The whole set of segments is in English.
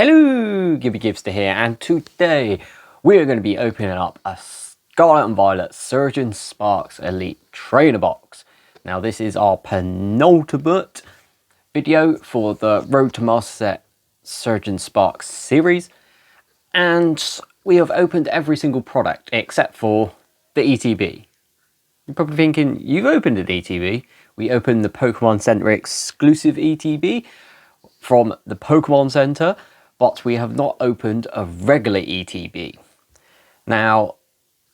Hello, Gibby Gibster here, and today we're going to be opening up a Scarlet and Violet Surgeon Sparks Elite Trainer Box. Now this is our penultimate video for the Road to Master Set Surgeon Sparks series, and we have opened every single product except for the ETB. You're probably thinking, you've opened an ETB. We opened the Pokemon Center exclusive ETB from the Pokemon Center, but we have not opened a regular ETB. Now,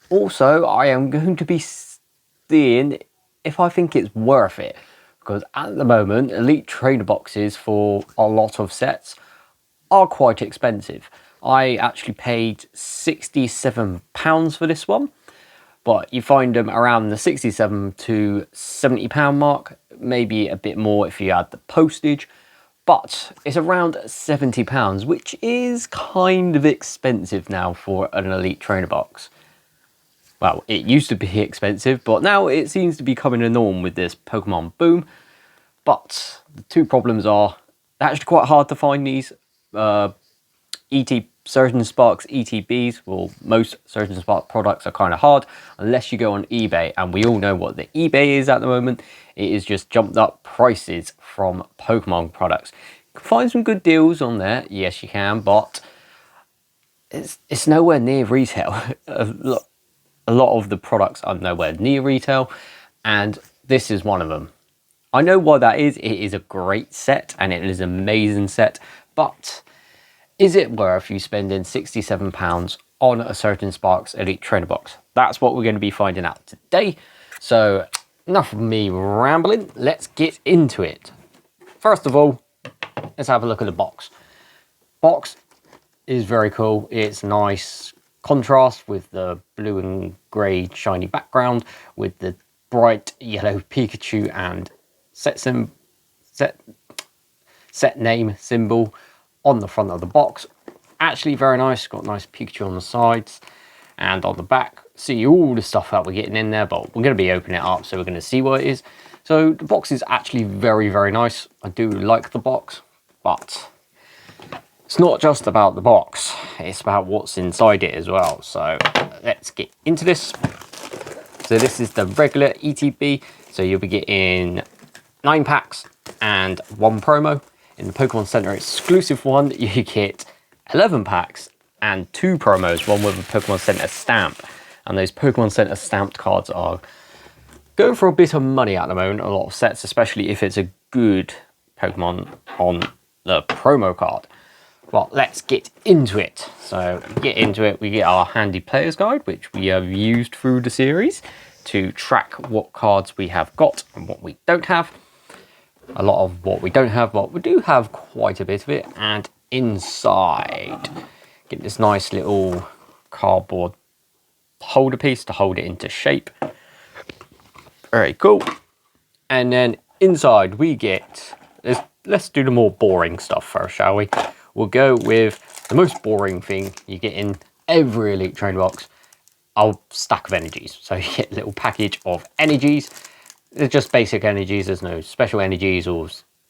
also, I am going to be seeing if I think it's worth it, because at the moment, Elite Trainer boxes for a lot of sets are quite expensive. I actually paid £67 for this one, but you find them around the £67 to £70 mark, maybe a bit more if you add the postage. But it's around £70, which is kind of expensive now for an Elite Trainer box. Well, it used to be expensive, but now it seems to be becoming a norm with this Pokemon boom. But the two problems are, they're actually quite hard to find these Surgeon Sparks ETBs. Well, most Surgeon Spark products are kind of hard unless you go on eBay, and we all know what the eBay is at the moment. It is just jumped up prices from Pokemon products. You can find some good deals on there, yes you can, but it's nowhere near retail. A lot of the products are nowhere near retail, and this is one of them. I know why that is. It is a great set and it is an amazing set, but is it worth you spending £67 on a Surgeon Sparks Elite Trainer box? That's what we're going to be finding out today. So enough of me rambling, let's get into it. First of all, let's have a look at the box. Box is very cool. It's nice contrast with the blue and grey shiny background with the bright yellow Pikachu and set name symbol on the front of the box. Actually very nice. Got nice Pikachu on the sides and on the back. See all the stuff that we're getting in there, but we're going to be opening it up, so we're going to see what it is. So the box is actually very, very nice. I do like the box, but it's not just about the box. It's about what's inside it as well. So let's get into this. So this is the regular ETB. So you'll be getting 9 packs and 1 promo. In the Pokemon Center exclusive one, you get 11 packs and 2 promos, one with a Pokemon Center stamp. And those Pokemon Center stamped cards are going for a bit of money at the moment, a lot of sets, especially if it's a good Pokemon on the promo card. Well, let's get into it. So get into it, we get our handy player's guide, which we have used through the series to track what cards we have got and what we don't have. A lot of what we don't have, but we do have quite a bit of it. And inside, get this nice little cardboard holder piece to hold it into shape. Very cool. And then inside we get, let's do the more boring stuff first, shall we? We'll go with the most boring thing you get in every Elite Trainer box, a stack of energies. So you get a little package of energies. They're just basic energies. There's no special energies or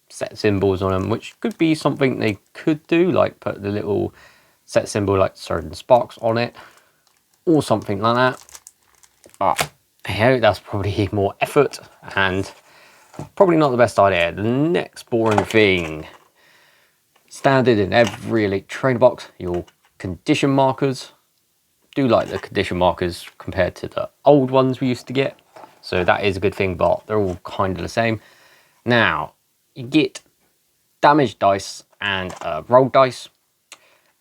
set symbols on them, which could be something they could do, like put the little set symbol like Surgeon Sparks on it or something like that. But yeah, that's probably more effort and probably not the best idea. The next boring thing, standard in every Elite Trainer box, your condition markers. Do like the condition markers compared to the old ones we used to get. So that is a good thing, but they're all kind of the same. Now, you get damage dice and roll dice.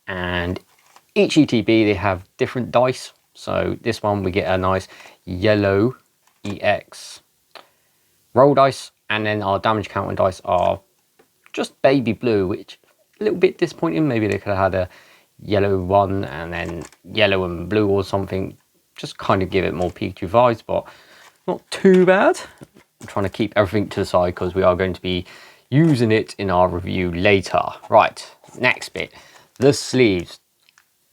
And each ETB, they have different dice. So this one, we get a nice yellow EX roll dice. And then our damage counter dice are just baby blue, which a little bit disappointing. Maybe they could have had a yellow one and then yellow and blue or something. Just kind of give it more Pikachu vibes, but not too bad. I'm trying to keep everything to the side because we are going to be using it in our review later. Right, next bit, the sleeves.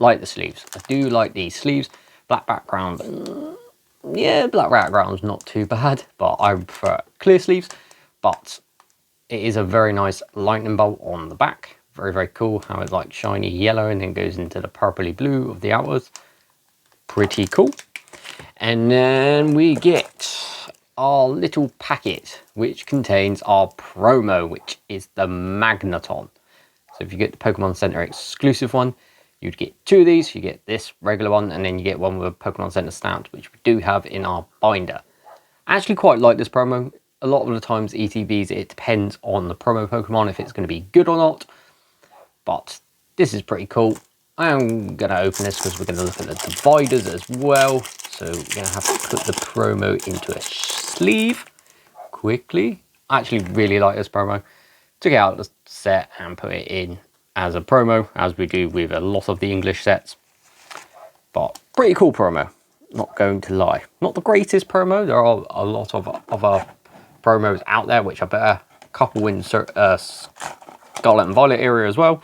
Like the sleeves. I do like these sleeves. Black background. Yeah, black background's not too bad, but I prefer clear sleeves. But it is a very nice lightning bolt on the back. Very, very cool how it's like shiny yellow and then goes into the purpley blue of the outwards. Pretty cool. And then we get our little packet, which contains our promo, which is the Magneton. So if you get the Pokemon Center exclusive one, you'd get 2 of these. You get this regular one, and then you get one with a Pokemon Center stamped, which we do have in our binder. I actually quite like this promo. A lot of the times ETBs, it depends on the promo Pokemon if it's going to be good or not. But this is pretty cool. I'm going to open this because we're going to look at the dividers as well. So we're going to have to put the promo into a sleeve quickly. I actually really like this promo. Took it out of the set and put it in as a promo, as we do with a lot of the English sets. But pretty cool promo, not going to lie. Not the greatest promo. There are a lot of other promos out there which are better. A couple in Scarlet and Violet area as well.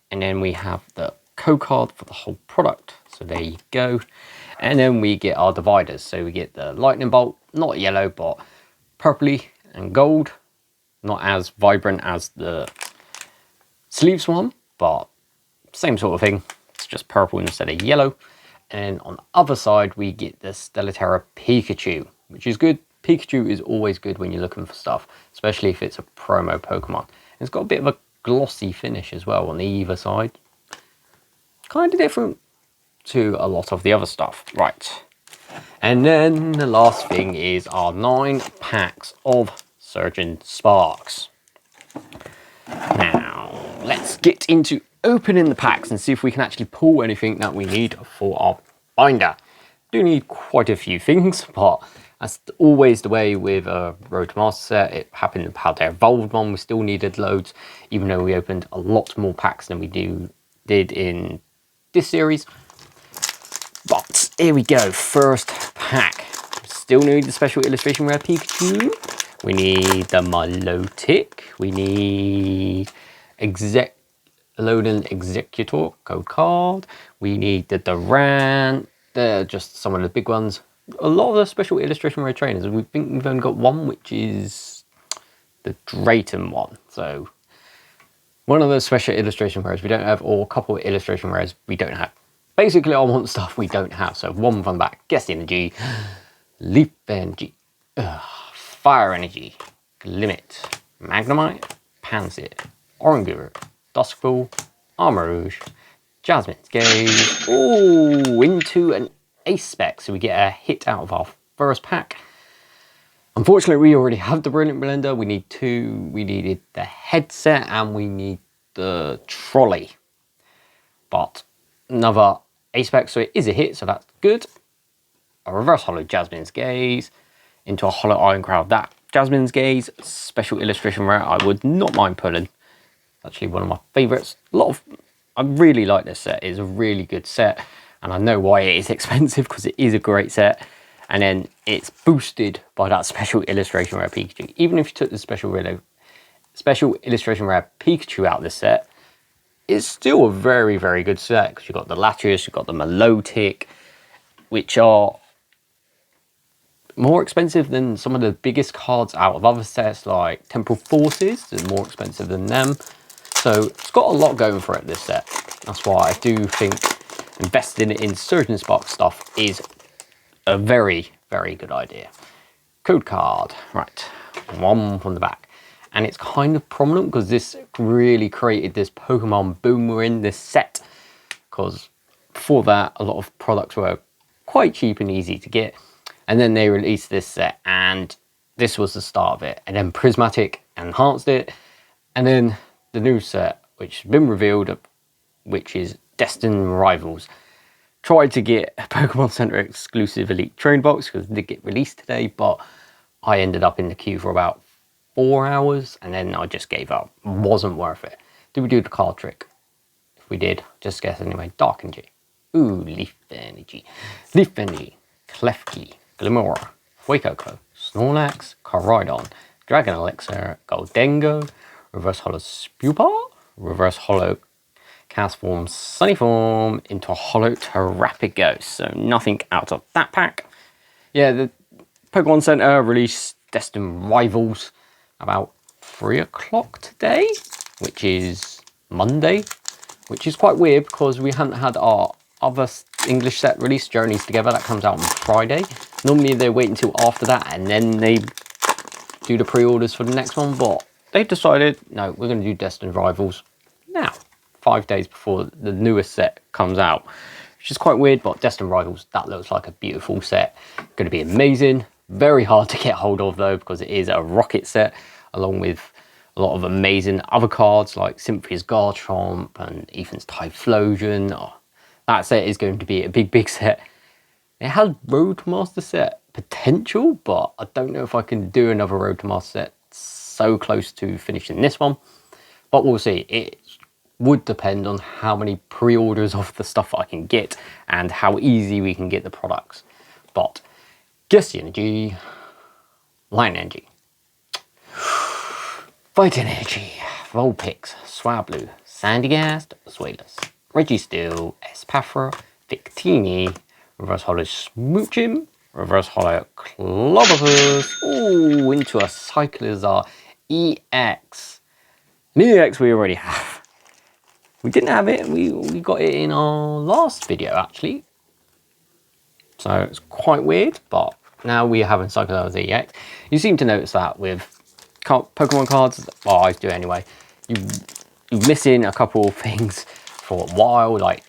And then we have the code card for the whole product. So there you go. And then we get our dividers. So we get the lightning bolt, not yellow, but purpley and gold. Not as vibrant as the sleeves one, but same sort of thing. It's just purple instead of yellow. And on the other side, we get the Stellaterra Pikachu, which is good. Pikachu is always good when you're looking for stuff, especially if it's a promo Pokemon. And it's got a bit of a glossy finish as well on the either side. Kind of different to a lot of the other stuff. Right. And then the last thing is our 9 packs of Surging Sparks. Now, let's get into opening the packs and see if we can actually pull anything that we need for our binder. Do need quite a few things, but that's always the way with a Road to Master set. It happened with Paldea Evolved one, we still needed loads, even though we opened a lot more packs than we did in this series. But here we go, first pack. Still need the special illustration rare Pikachu. We need the Milotic. We need Alolan Executor code card. We need the Durant. They're just some of the big ones. A lot of the special illustration rare trainers. We think we've only got one, which is the Drayton one. So one of those special illustration rares we don't have, or a couple of illustration rares we don't have. Basically, I want stuff we don't have. So one from the back, Guest Energy, Leaf Energy, Fire Energy, Limit, Magnemite, Pansear, Oranguru, Duskfall, Armarouge, Jasmine's Gaze, into an Ace Spec, so we get a hit out of our first pack. Unfortunately, we already have the Brilliant Blender. We need 2. We needed the headset and we need the trolley. But another Ace Spec, so it is a hit, so that's good. A reverse holo Jasmine's Gaze into a holo Iron Crowd. That Jasmine's Gaze special illustration rare I would not mind pulling. Actually one of my favorites. I really like this set. It's a really good set, and I know why it is expensive, because it is a great set. And then it's boosted by that special illustration rare Pikachu. Even if you took the special illustration rare Pikachu out of this set, it's still a very, very good set, because you've got the Latios, you've got the Milotic, which are more expensive than some of the biggest cards out of other sets, like Temporal Forces. They're more expensive than them. So it's got a lot going for it, this set. That's why I do think investing in Surging Spark stuff is a very, very good idea. Code card, right, one from the back. And it's kind of prominent because this really created this Pokemon boom we're in this set. Because before that, a lot of products were quite cheap and easy to get. And then they released this set, and this was the start of it. And then Prismatic enhanced it. And then the new set, which has been revealed, which is Destined Rivals. Tried to get a Pokemon Center exclusive Elite Train Box, because it did get released today, but I ended up in the queue for about 4 hours, and then I just gave up. Wasn't worth it. Did we do the card trick? If we did, just guess anyway. Dark Energy. Leaf Energy. Leaf Energy. Klefki. Glimmora. Fuecoco. Snorlax. Caridon. Dragon Elixir. Goldengo. Reverse Holo Spewbar. Reverse Holo Chaos Form Sunny Form into a Holo Terrapico. So nothing out of that pack. Yeah, the Pokemon Center released Destined Rivals about 3 o'clock today, which is Monday, which is quite weird because we haven't had our other English set release, Journeys Together, that comes out on Friday. Normally they wait until after that and then they do the pre-orders for the next one, but they decided, no, we're going to do Destined Rivals now, 5 days before the newest set comes out, which is quite weird. But Destined Rivals, that looks like a beautiful set, going to be amazing. Very hard to get hold of though, because it is a rocket set, along with a lot of amazing other cards like Cynthia's Garchomp and Ethan's Typhlosion. Oh, that set is going to be a big set. It has Road to Master set potential, but I don't know if I can do another Road to Master set so close to finishing this one. But we'll see. It would depend on how many pre-orders of the stuff I can get and how easy we can get the products. But Gusty Energy, Light Energy, Fight Energy, Vulpix, Swablu, Sandygast, Swalus, Registeel, Espathra, Victini, Reverse Holo Smoochum, Reverse Holo Clobbopus, ooh, into a Cyclizar EX. An EX we already have. We didn't have it, we got it in our last video actually. So it's quite weird, but now we have Cyclizar EX. You seem to notice that with Pokemon cards, well, I do anyway. You're missing a couple of things for a while, like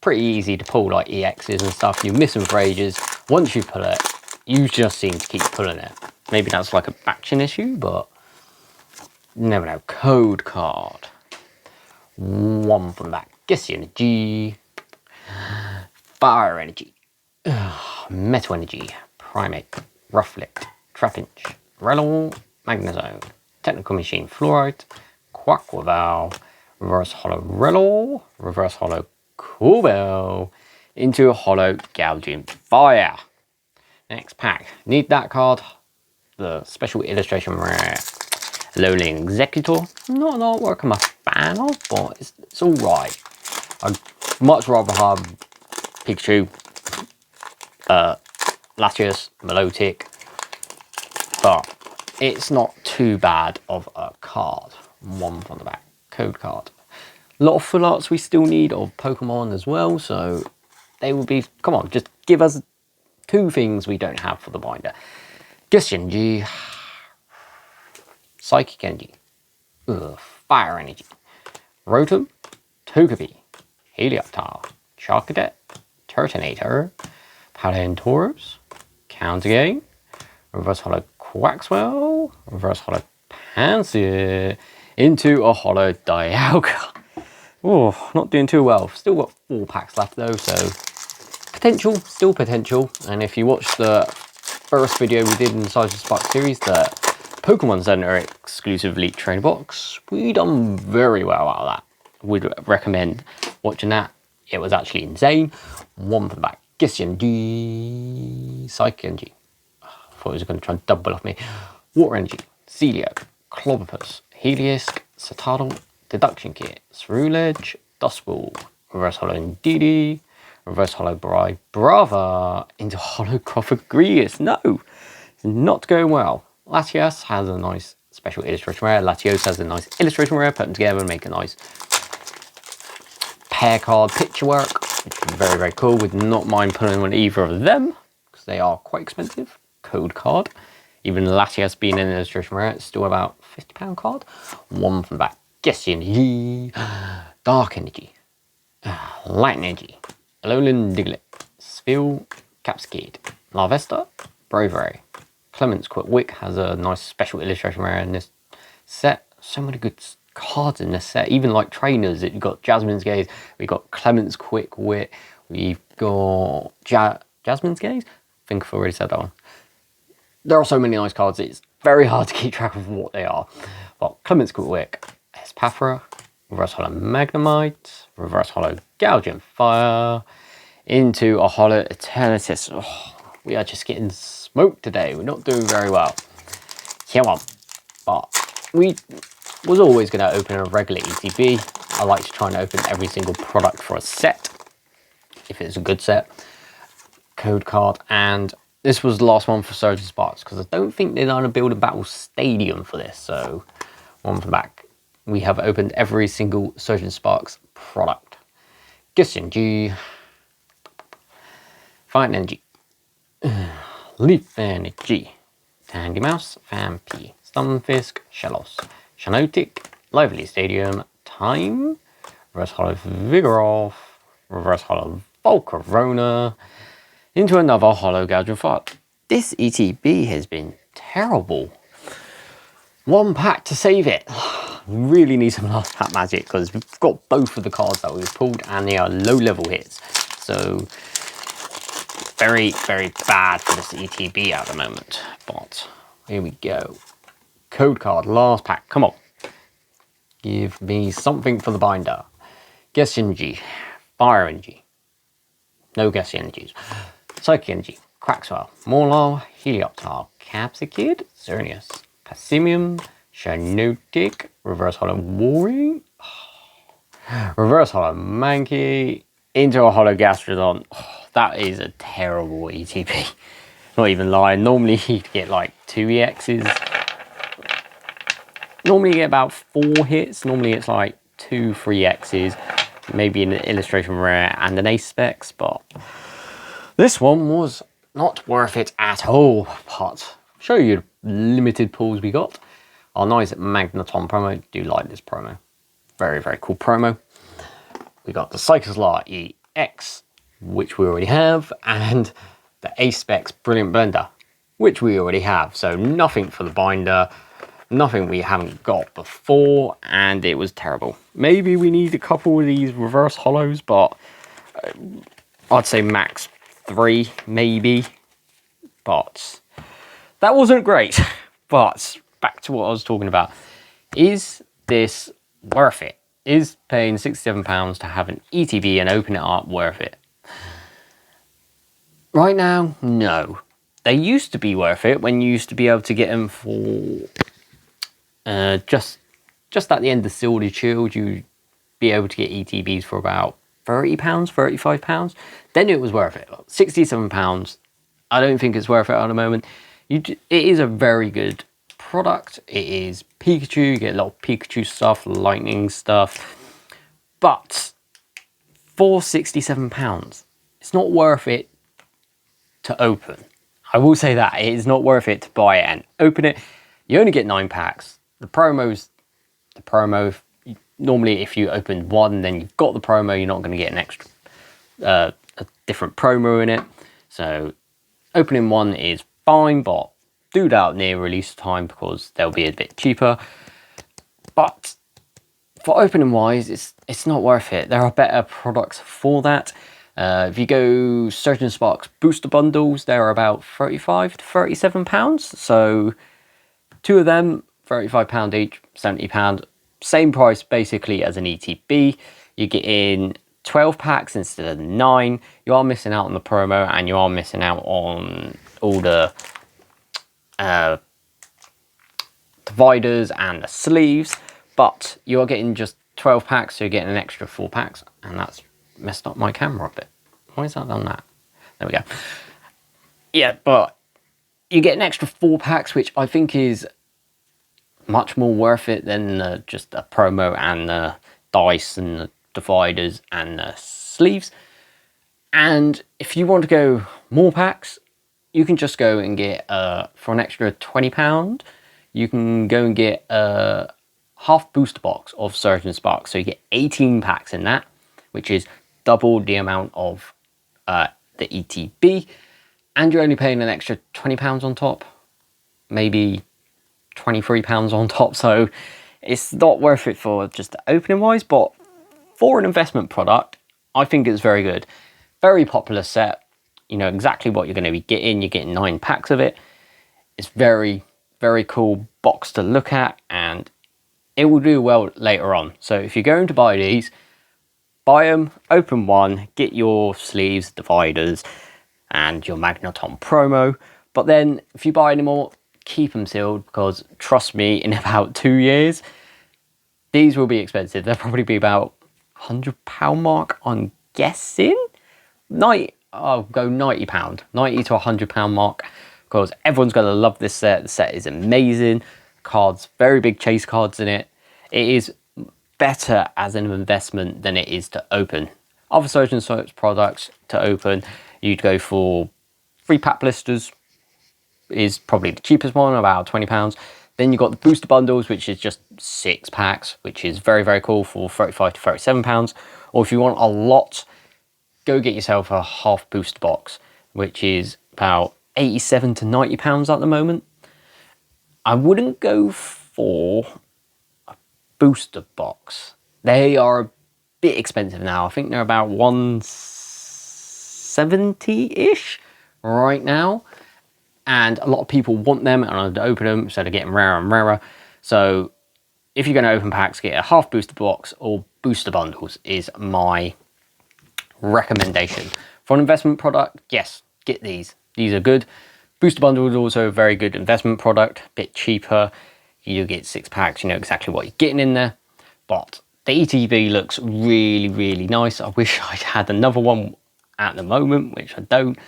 pretty easy to pull like EXs and stuff. You miss them for ages. Once you pull it, you just seem to keep pulling it. Maybe that's like a faction issue, but you never know. Code card. One from that. Gusty Energy. Fire Energy. Metal Energy. Primate. Rufflet. Trapinch. Rellor. Magnezone. Technical Machine Fluorite. Quaquaval. Reverse Holo Rellor. Reverse Holo Coolbell. Into a Holo Gouging Fire. Next pack. Need that card. The special illustration rare Alolan Executor. Not an artwork I'm a fan of, but it's alright. I'd much rather have Pikachu, Latios, Milotic, but it's not too bad of a card. One from the back. Code card. A lot of full arts we still need of Pokemon as well, so they will be, come on, just give us 2 things we don't have for the binder. Gusty Energy, Psychic Energy, Fire Energy, Rotom, Togepi, Helioptile, Charcadet, Turtonator, Palantoros, Countergame, Reverse Holo Quaxwell, Reverse Holo Pansear, into a Holo Dialga. Oh, not doing too well. Still got 4 packs left though, so potential, still potential. And if you watch the first video we did in the Size of Spark series, the Pokemon Center exclusive Elite Trainer box, we done very well out of that. Would recommend watching that. It was actually insane. One from the back. Gusty Energy, Psychic Energy. I thought it was going to try and double off me. Water Energy, Celio, Clobbopus, Heliolisk, Citadel, Deduction Kit, Ceruledge, Dustball, Reverse Holo Indeedee, Reverse Holo Brava, into Holo Cofagrigus. No, it's not going well. Latios has a nice special illustration rare. Latios has a nice illustration rare. Put them together and make a nice pair card picture work, which is very cool. Would not mind putting on either of them because they are quite expensive. Code card. Even Latios being an illustration rare, it's still about £50 card. One from the back. Gusty Energy, Dark Energy, Light Energy, Alolan Diglett, Spheal, Capsicade, Larvesta, Braviary. Clements Quick has a nice special illustration rare in this set. So many good cards in this set, even like trainers. You've got Jasmine's Gaze, we've got Clements Quick Wit, we've got Jasmine's Gaze? I think I've already said that one. There are so many nice cards, it's very hard to keep track of what they are. Well, Clements Quick Wit, Espathra, Reverse Holo Magnemite, Reverse Holo Gouging Fire, into a Holo Eternatus. Oh, we are just getting smoked today. We're not doing very well. Come on. But we was always going to open a regular ETB. I like to try and open every single product for a set, if it's a good set. Code card, and this was the last one for Surge and Sparks because I don't think they're going to build a Battle Stadium for this. So one from the back. we have opened every single Surgeon Sparks product. Gussenger, Fine Energy, Leaf Energy, Tandy Mouse, Vampy, Stunfisk, Shellos, Shanotic, Lively Stadium, Time, Reverse Hollow Vigoroth, Reverse Hollow Volcarona, into another Hollow Gadgetot. This ETB has been terrible. One pack to save it. Really need some last pack magic because we've got both of the cards that we've pulled and they are low level hits. So very, very bad for this ETB at the moment. But here we go. Code card, last pack. Come on. Give me something for the binder. Guess Energy, Fire Energy. No Guess Energies. Psychic Energy, Crackswell, Morlar, Helioptile, Capsicid, Xerneas, Passimium, Shinotic, Reverse Hollow Warring, Reverse Hollow Mankey, into a Hollow Gastrodon. Oh, that is a terrible ETB. Not even lying. Normally you'd get like 2 EXs. Normally you get about 4 hits. Normally it's like 2, 3 X's. Maybe an illustration rare and an ace specs, but this one was not worth it at all. But I'll show you the limited pulls we got. Our nice Magneton promo. Do like this promo. Very, very cool promo. We got the Psychoslar EX, which we already have, and the Ace Specs Brilliant Blender, which we already have. So nothing for the binder, nothing we haven't got before, and it was terrible. Maybe we need a couple of these reverse hollows, but I'd say max 3, maybe. But that wasn't great. But back to what I was talking about. Is this worth it? Is paying £67 to have an ETB and open it up worth it? Right now, no. They used to be worth it when you used to be able to get them for just at the end of Sword and Shield. You'd be able to get ETBs for about £30, £35. Then it was worth it. £67. I don't think it's worth it at the moment. It is a very good product. It is Pikachu. You get a lot of Pikachu stuff, lightning stuff. But for £67, it's not worth it to open. I will say that it is not worth it to buy it and open it. You only get 9 packs. The promo. Normally, if you open 1, then you've got the promo. You're not going to get an extra, a different promo in it. So opening 1 is fine, but do that near release time because they'll be a bit cheaper. But for opening wise, it's not worth it. There are better products for that. If you go Surgeon Sparks booster bundles, they're about £35 to £37. So 2 of them, £35 each, £70. Same price basically as an ETB. You get in 12 packs instead of 9. You are missing out on the promo and you are missing out on all the dividers and the sleeves, but you are getting just 12 packs, so you're getting an extra 4 packs, and that's messed up my camera a bit. Why has that done that? There we go. Yeah, but you get an extra 4 packs, which I think is much more worth it than just a promo and the dice and the dividers and the sleeves. And if you want to go more packs, you can just go and get, for an extra £20, you can go and get a half booster box of Surgeon Sparks. So you get 18 packs in that, which is double the amount of the ETB. And you're only paying an extra £20 on top, maybe £23 on top. So it's not worth it for just the opening wise, but for an investment product, I think it's very good. Very popular set. You know exactly what you're going to be getting. You're getting 9 packs of it. It's very, very cool box to look at, and it will do well later on. So if you're going to buy these, buy them, open 1, get your sleeves, dividers, and your Magneton promo. But then if you buy any more, keep them sealed, because trust me, in about 2 years, these will be expensive. They'll probably be about £100 mark, I'm guessing. I'll go £90, 90 to £100 mark, because everyone's going to love this set. The set is amazing. Cards, very big chase cards in it. it is better as an investment than it is to open. Other Surgeon Sparks products to open, you'd go for 3-pack blisters, is probably the cheapest one, about £20. Then you've got the booster bundles, which is just 6 packs, which is very, very cool for £35 to £37. Or if you want a lot, go get yourself a half booster box, which is about £87 to £90 at the moment. I wouldn't go for a booster box. They are a bit expensive now. I think they're about 170-ish right now. And a lot of people want them and I'd open them, so they're getting rarer and rarer. So if you're going to open packs, get a half booster box or booster bundles is my recommendation. For an investment product, yes, get these. These are good. Booster bundle is also a very good investment product, a bit cheaper. You get 6 packs, you know exactly what you're getting in there. But the ETB looks really, really nice. I wish I had another one at the moment, which I don't,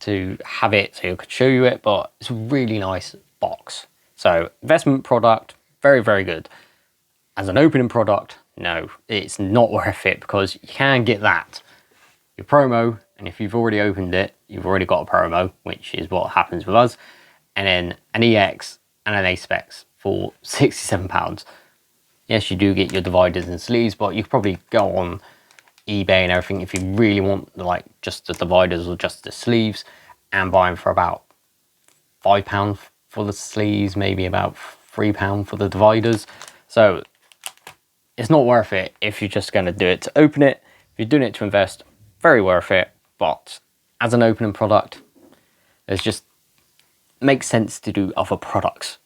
to have it so I could show you it, but it's a really nice box. So investment product, very, very good. As an opening product, no, it's not worth it, because you can get that, your promo, and if you've already opened it, you've already got a promo, which is what happens with us, and then an EX and an A-Specs for £67. Yes, you do get your dividers and sleeves, but you could probably go on eBay and everything if you really want like just the dividers or just the sleeves, and buy them for about £5 for the sleeves, maybe about £3 for the dividers. So it's not worth it if you're just going to do it to open it. If you're doing it to invest, very worth it. But as an opening product, it just makes sense to do other products.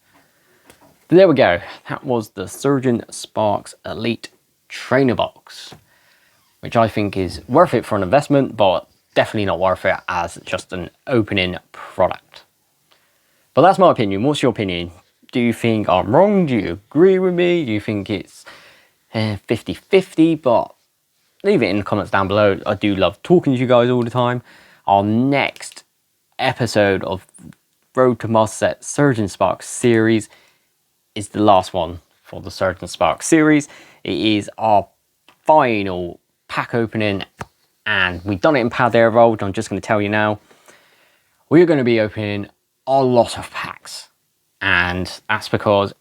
But there we go. That was the Surgeon Sparks Elite Trainer Box, which I think is worth it for an investment, but definitely not worth it as just an opening product. But that's my opinion. What's your opinion? Do you think I'm wrong? Do you agree with me? Do you think it's 50-50? But leave it in the comments down below. I do love talking to you guys all the time. Our next episode of Road to Master Set Surgeon Sparks series is the last one for the Surgeon Sparks series. It is our final pack opening, and we've done it in Paldea Evolved. I'm just going to tell you now, we're going to be opening a lot of packs, and that's because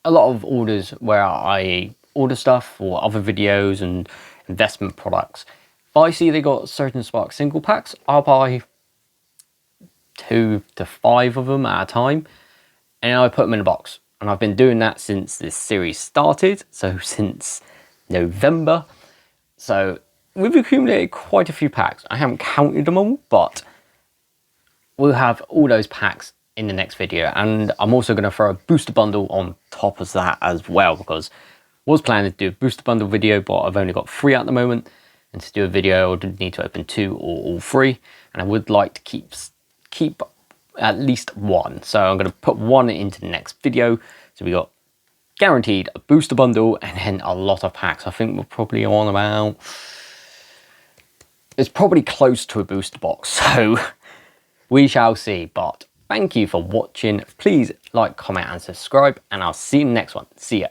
a lot of orders where I order stuff for other videos and investment products, if I see they got Surgeon Sparks single packs, I'll buy 2 to 5 of them at a time, and I put them in a box. And I've been doing that since this series started, so since November. So we've accumulated quite a few packs. I haven't counted them all, but we'll have all those packs in the next video. And I'm also going to throw a booster bundle on top of that as well, because I was planning to do a booster bundle video, but I've only got 3 at the moment. And to do a video, I would need to open 2 or all 3. And I would like to keep at least 1. So I'm going to put 1 into the next video. So we got guaranteed a booster bundle and then a lot of packs. I think we're probably on about, it's probably close to a booster box. So we shall see. But thank you for watching. Please like, comment and subscribe, and I'll see you in the next one. See ya.